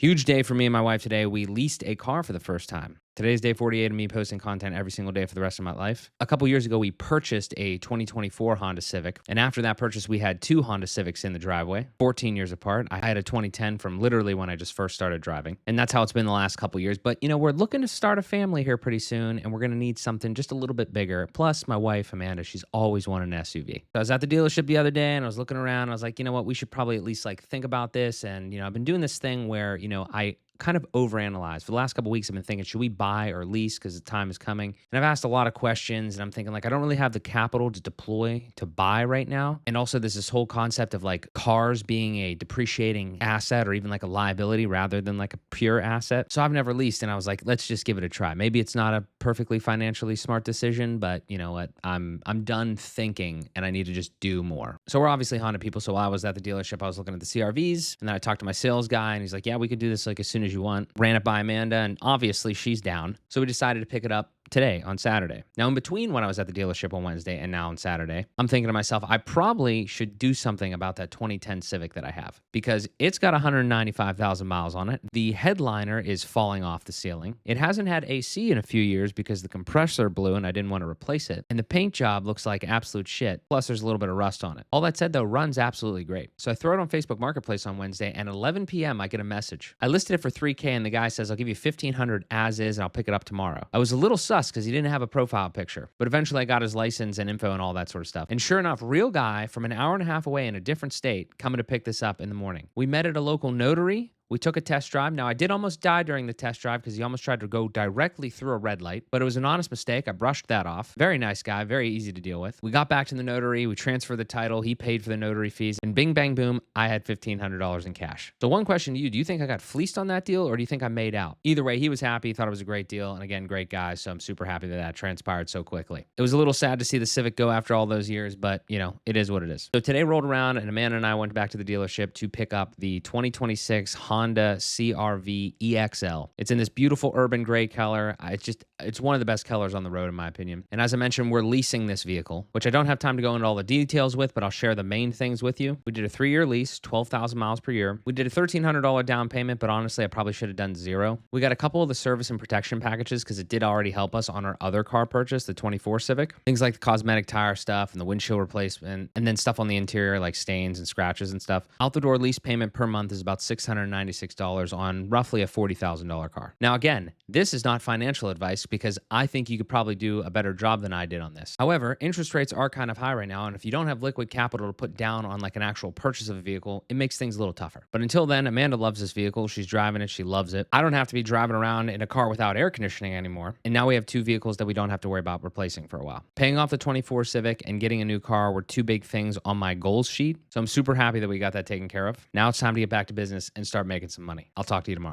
Huge day for me and my wife today. We leased a car for the first time. Today's day 48 of me posting content every single day for the rest of my life. A couple years ago, we purchased a 2024 Honda Civic. And after that purchase, we had two Honda Civics in the driveway, 14 years apart. I had a 2010 from literally when I just first started driving. And that's how it's been the last couple years. But, we're looking to start a family here pretty soon. And we're going to need something just a little bit bigger. Plus, my wife, Amanda, she's always wanted an SUV. So I was at the dealership the other day and I was looking around. I was like, you know what? We should probably at least think about this. And, I've been doing this thing where, I kind of overanalyze. For the last couple of weeks, I've been thinking, should we buy or lease because the time is coming? And I've asked a lot of questions and I'm thinking I don't really have the capital to deploy to buy right now. And also there's this whole concept of cars being a depreciating asset or even a liability rather than a pure asset. So I've never leased and I was like, let's just give it a try. Maybe it's not a perfectly financially smart decision, but you know what? I'm done thinking and I need to just do more. So we're obviously Honda people. So while I was at the dealership, I was looking at the CRVs and then I talked to my sales guy and he's like, yeah, we could do this as soon as you want. Ran it by Amanda and obviously she's down. So we decided to pick it up today on Saturday. Now, in between when I was at the dealership on Wednesday and now on Saturday, I'm thinking to myself, I probably should do something about that 2010 Civic that I have because it's got 195,000 miles on it. The headliner is falling off the ceiling. It hasn't had AC in a few years because the compressor blew and I didn't want to replace it. And the paint job looks like absolute shit. Plus, there's a little bit of rust on it. All that said, though, runs absolutely great. So I throw it on Facebook Marketplace on Wednesday and 11 p.m. I get a message. I listed it for $3K and the guy says, I'll give you $1,500 as is and I'll pick it up tomorrow. I was a little sus because he didn't have a profile picture, but eventually I got his license and info and all that sort of stuff. And sure enough, real guy from an hour and a half away in a different state coming to pick this up in the morning. We met at a local notary. We took a test drive. Now, I did almost die during the test drive because he almost tried to go directly through a red light, but it was an honest mistake. I brushed that off. Very nice guy, very easy to deal with. We got back to the notary. We transferred the title. He paid for the notary fees. And bing, bang, boom, I had $1,500 in cash. So one question to you, do you think I got fleeced on that deal or do you think I made out? Either way, he was happy, thought it was a great deal. And again, great guy. So I'm super happy that that transpired so quickly. It was a little sad to see the Civic go after all those years, but it is what it is. So today rolled around and Amanda and I went back to the dealership to pick up the 2026 Honda CRV EXL. It's in this beautiful urban gray color. It's one of the best colors on the road in my opinion. And as I mentioned, we're leasing this vehicle, which I don't have time to go into all the details with, but I'll share the main things with you. We did a 3-year lease, 12,000 miles per year. We did a $1,300 down payment, but honestly, I probably should have done 0. We got a couple of the service and protection packages because it did already help us on our other car purchase, the 24 Civic. Things like the cosmetic tire stuff and the windshield replacement, and then stuff on the interior like stains and scratches and stuff. Out the door lease payment per month is about $696 on roughly a $40,000 car. Now, again, this is not financial advice because I think you could probably do a better job than I did on this. However, interest rates are kind of high right now, and if you don't have liquid capital to put down on an actual purchase of a vehicle, it makes things a little tougher. But until then, Amanda loves this vehicle. She's driving it. She loves it. I don't have to be driving around in a car without air conditioning anymore. And now we have two vehicles that we don't have to worry about replacing for a while. Paying off the 24 Civic and getting a new car were two big things on my goals sheet. So I'm super happy that we got that taken care of. Now it's time to get back to business and start making some money. I'll talk to you tomorrow.